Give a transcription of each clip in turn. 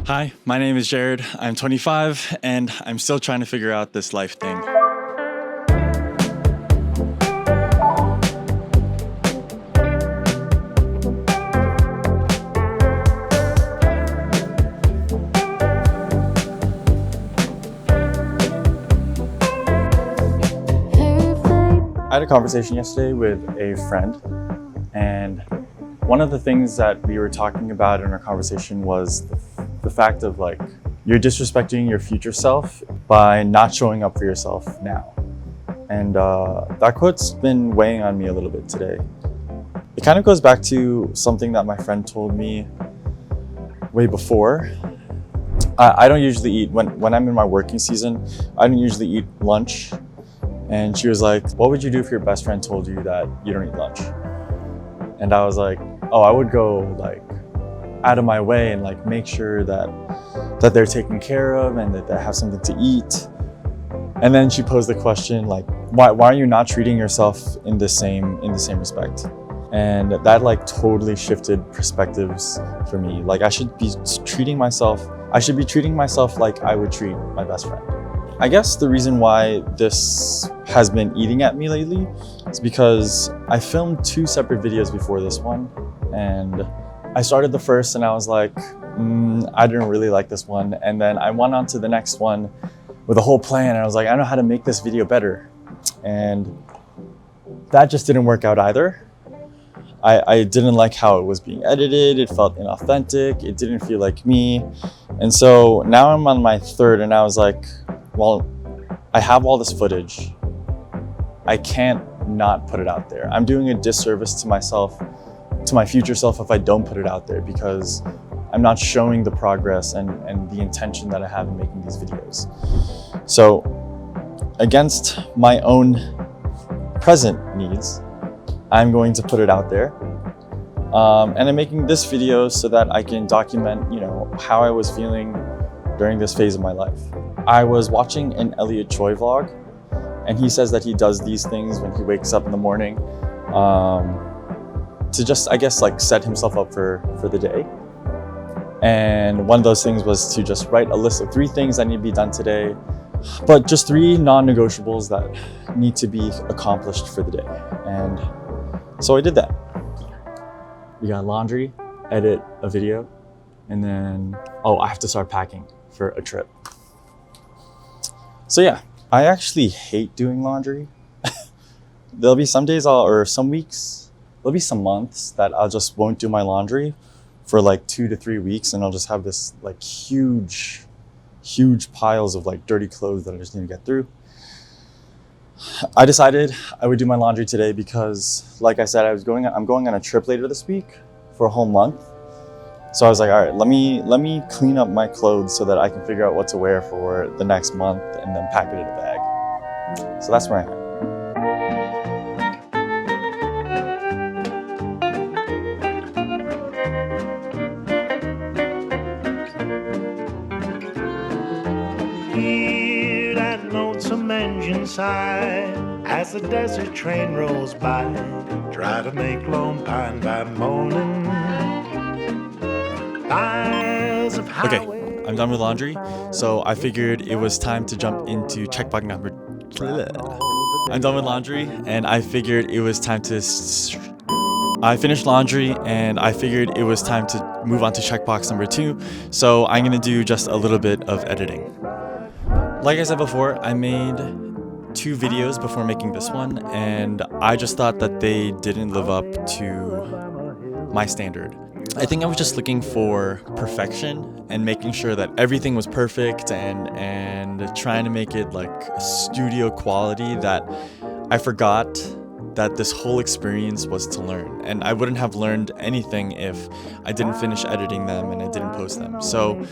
Hi, my name is Jared. I'm 25 and I'm still trying to figure out this life thing. I had a conversation yesterday with a friend, and one of the things that we were talking about in our conversation was the fact of you're disrespecting your future self by not showing up for yourself now. And that quote's been weighing on me a little bit today. It kind of goes back to something that my friend told me way before. I don't usually eat, when I'm in my working season, I don't usually eat lunch. And she was like, what would you do if your best friend told you that you don't eat lunch? And I was like, oh, I would go out of my way and make sure that they're taken care of and that they have something to eat. And then she posed the question why are you not treating yourself in the same respect? And that totally shifted perspectives for me. I should be treating myself like I would treat my best friend. I guess the reason why this has been eating at me lately is because I filmed 2 separate videos before this one, and I started the first and I was like, I didn't really like this one. And then I went on to the next one with a whole plan, and I was like, I know how to make this video better. And that just didn't work out either. I didn't like how it was being edited. It felt inauthentic. It didn't feel like me. And so now I'm on my 3rd, and I was like, well, I have all this footage. I can't not put it out there. I'm doing a disservice to myself, to my future self, if I don't put it out there, because I'm not showing the progress and the intention that I have in making these videos. So against my own present needs, I'm going to put it out there. And I'm making this video so that I can document, how I was feeling during this phase of my life. I was watching an Elliot Choi vlog, and he says that he does these things when he wakes up in the morning to just, set himself up for the day. And one of those things was to just write a list of 3 things that need to be done today, but just 3 non-negotiables that need to be accomplished for the day. And so I did that. We got laundry, edit a video, and then, I have to start packing for a trip. So yeah, I actually hate doing laundry. There'll be some days or some weeks, there'll be some months that I just won't do my laundry for 2 to 3 weeks, and I'll just have this huge piles of dirty clothes that I just need to get through. I decided I would do my laundry today because, like I said, I'm going on a trip later this week for a whole month. So I was like, all right, let me clean up my clothes so that I can figure out what to wear for the next month and then pack it in a bag. So that's where I am. Hear that lonesome engine sigh as the desert train rolls by. Try to make Lone Pine by morning. Okay, I'm done with laundry, so I figured it was time to jump into checkbox number. I'm done with laundry, and I figured it was time to. I finished laundry, and I figured it was time to move on to checkbox number 2. So I'm gonna do just a little bit of editing. Like I said before, I made 2 videos before making this one, and I just thought that they didn't live up to my standard. I think I was just looking for perfection and making sure that everything was perfect and trying to make it a studio quality, that I forgot that this whole experience was to learn. And I wouldn't have learned anything if I didn't finish editing them and I didn't post them. So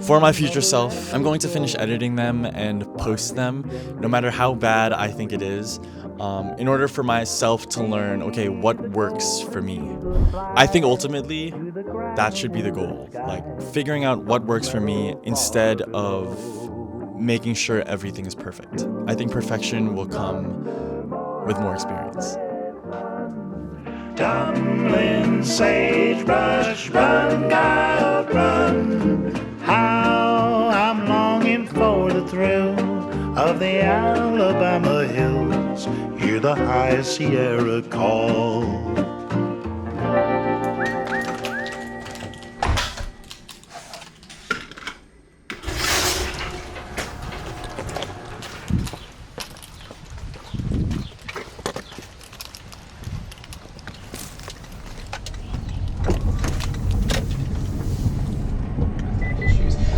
for my future self, I'm going to finish editing them and post them, no matter how bad I think it is, in order for myself to learn, okay, what works for me. I think ultimately that should be the goal, figuring out what works for me instead of making sure everything is perfect. I think perfection will come with more experience. Tumbling sagebrush, run, child, run. of the Alabama hills, hear the high Sierra call.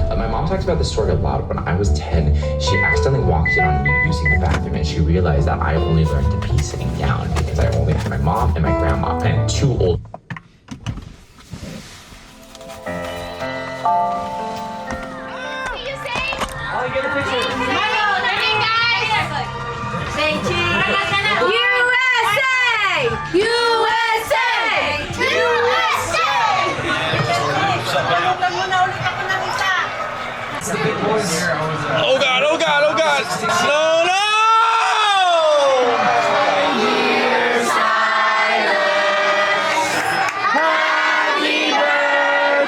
My mom talks about this story a lot. When I was 10, she accidentally walked in on me using the bathroom, and she realized that I only learned to pee sitting down because I only had my mom and my grandma and two old. I'll get a picture. Say cheese. USA! Oh God, oh God, oh God. No, no! Happy birthday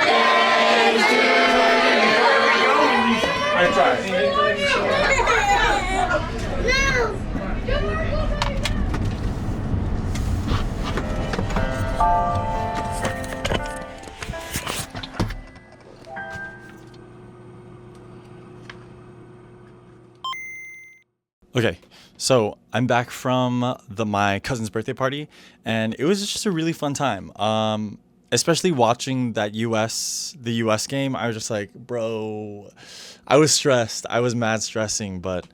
Okay, so I'm back from my cousin's birthday party, and it was just a really fun time. Especially watching the US game. I was just like, bro, I was stressed. I was mad stressing, but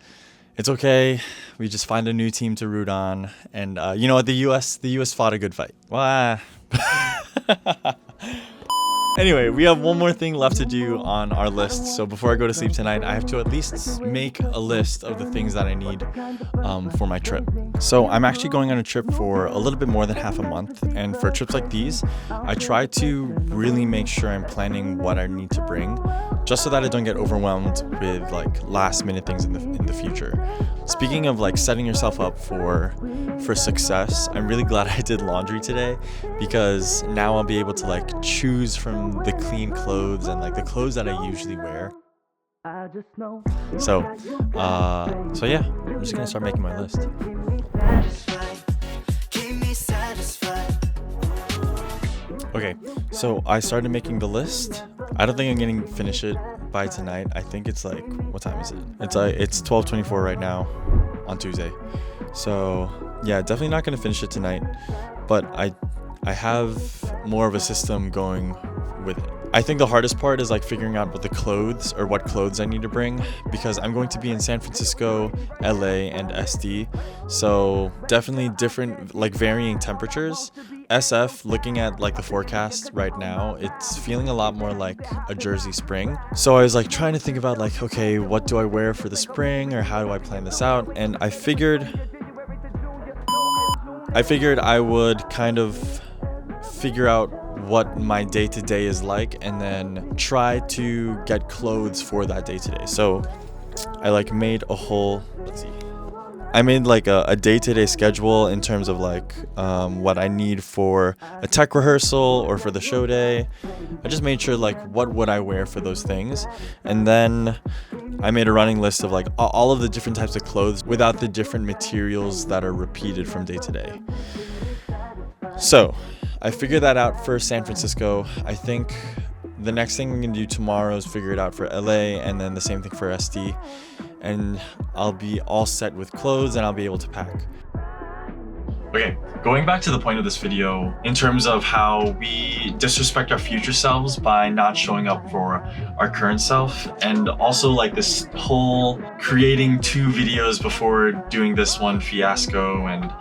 it's okay. We just find a new team to root on, and you know what? The US fought a good fight. Wow. Anyway, we have one more thing left to do on our list. So before I go to sleep tonight, I have to at least make a list of the things that I need for my trip. So I'm actually going on a trip for a little bit more than half a month. And for trips like these, I try to really make sure I'm planning what I need to bring, just so that I don't get overwhelmed with like last minute things in the future. Speaking of like setting yourself up for success, I'm really glad I did laundry today, because now I'll be able to like choose from the clean clothes and like the clothes that I usually wear. So yeah, I'm just gonna start making my list. Okay, so I started making the list. I don't think I'm gonna finish it by tonight. I think it's like, what time is it? It's 12:24 right now on Tuesday. So yeah, definitely not gonna finish it tonight, but I have more of a system going with it. I think the hardest part is like figuring out what clothes I need to bring, because I'm going to be in San Francisco, LA, and SD. So definitely different, like varying temperatures. SF, looking at like the forecast right now, it's feeling a lot more like a Jersey spring. So I was like trying to think about like, okay, what do I wear for the spring, or how do I plan this out? And I figured I would kind of figure out what my day-to-day is like, and then try to get clothes for that day-to-day. So I like made a whole, I made like a day-to-day schedule in terms of like what I need for a tech rehearsal or for the show day. I just made sure like what would I wear for those things, and then I made a running list of like all of the different types of clothes without the different materials that are repeated from day to day. So I figured that out for San Francisco. I think the next thing I'm gonna do tomorrow is figure it out for LA, and then the same thing for SD. And I'll be all set with clothes, and I'll be able to pack. Okay, going back to the point of this video, in terms of how we disrespect our future selves by not showing up for our current self, and also like this whole creating 2 videos before doing this one fiasco, and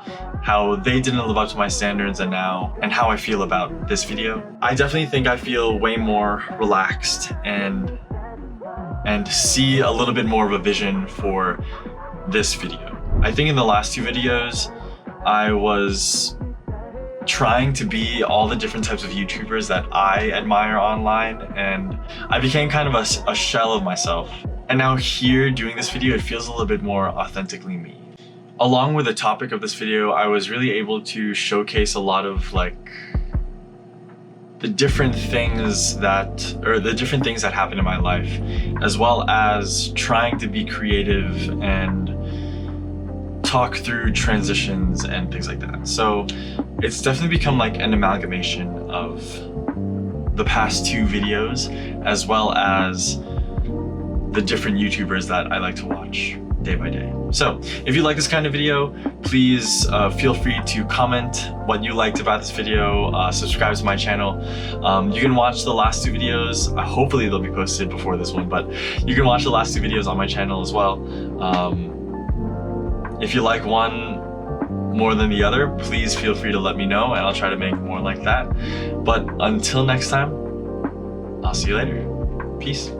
how they didn't live up to my standards, and how I feel about this video. I definitely think I feel way more relaxed and see a little bit more of a vision for this video. I think in the last 2 videos, I was trying to be all the different types of YouTubers that I admire online, and I became kind of a shell of myself. And now here doing this video, it feels a little bit more authentically me. Along with the topic of this video, I was really able to showcase a lot of like the different things that happen in my life, as well as trying to be creative and talk through transitions and things like that. So it's definitely become like an amalgamation of the past 2 videos, as well as the different YouTubers that I like to watch day by day. So if you like this kind of video, please feel free to comment what you liked about this video, subscribe to my channel. You can watch the last 2 videos. Hopefully they'll be posted before this one, but you can watch the last 2 videos on my channel as well. If you like one more than the other, please feel free to let me know and I'll try to make more like that. But until next time, I'll see you later. Peace.